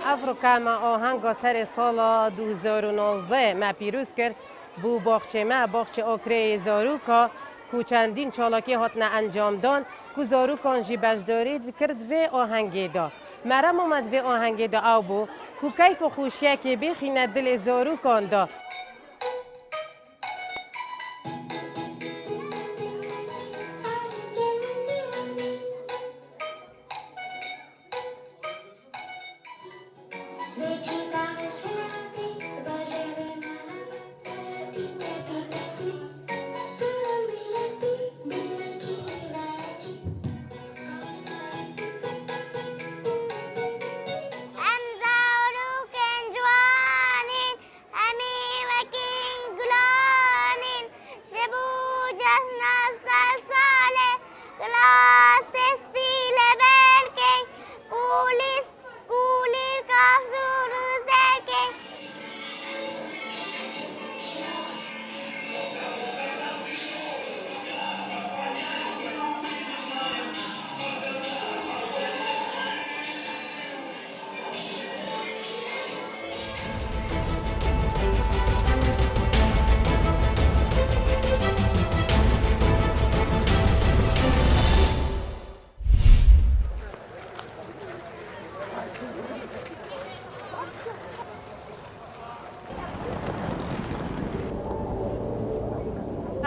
افریقا ما آهنگ سر سال 2019 ما پیروز کرد بو باغچه ما باغچه اوکری زاروکا کو چندین چالاکی هاتن انجام دان کو زاروکان جی بجداری کرد و آهنگی دا مرم اومد و آهنگی دا او بو کو کیف و خوشیه که بخینه دل زاروکان دا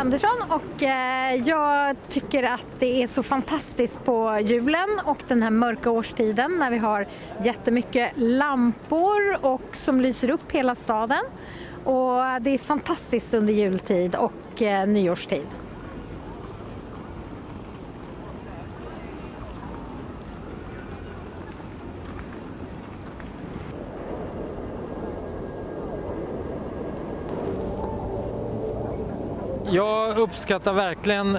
Andersson och jag tycker att det är så fantastiskt på julen och den här mörka årstiden när vi har jättemycket lampor och som lyser upp hela staden. Och det är fantastiskt under jultid och nyårstid. Jag uppskattar verkligen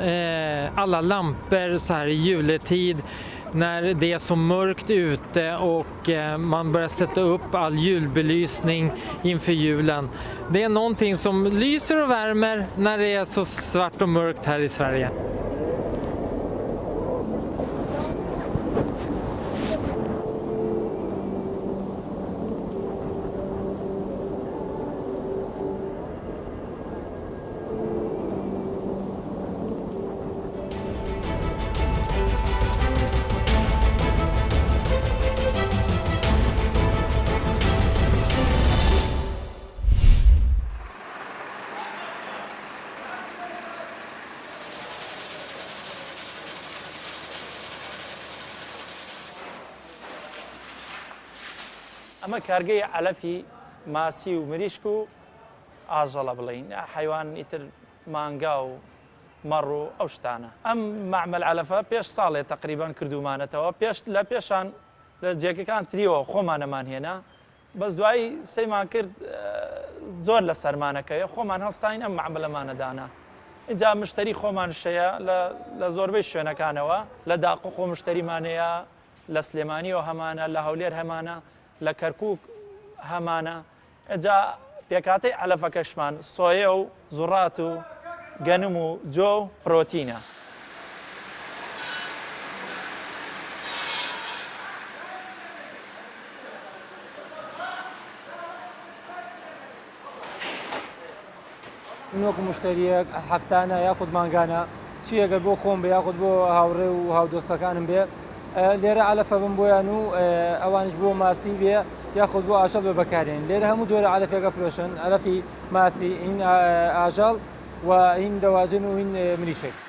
alla lampor så här i juletid när det är så mörkt ute och man börjar sätta upp all julbelysning inför julen. Det är någonting som lyser och värmer när det är så svart och mörkt här i Sverige. ئەمە کارگەی علەفی ماسی و مریشک و ئاژەڵە بڵین حیوان ئیتر مانگا و مەڕ و ئەو شتانە ئەم معمەل علەفە پێش ساڵێ تقریبان کردومانەتەوە لە پێشان لە جێگەکان تریەوە خۆمانەمان هێنا بەس دوایی سەیمان کرد زۆر لە سەرمانەکەوێ خۆمان هەڵستاین ئەم معمەلەمانەدانا اینجا مشتری خۆمان شەیە لە زۆربەی شوێنەکانەوە لە داقۆ مشتریمانەیە لە سلێمانیەوە هەمانە لە هەولێر هەمانە لە کەرکووک هەمانە ئەجا پێکاتەی علەفەکەشمان سۆیە و زوڕات و گەنم و جۆ و پرۆتینە. وەکو مشتریەک هەفتانە یاخود مانگانە چی ئەگەر بۆ خۆم بێ یاخود بۆ هاوڕێ و هاودۆستەکانم بێ لێرە علەفە بم بۆیان و ئەوانش بۆ ماسی بێ یاخود بۆ ئاژەڵ بە بەکارێن لێرە هەموو جۆرە علەفێکە فرۆشن علەفی ماسی هین ئاژەڵ و هین دەواژن و هین مریشک.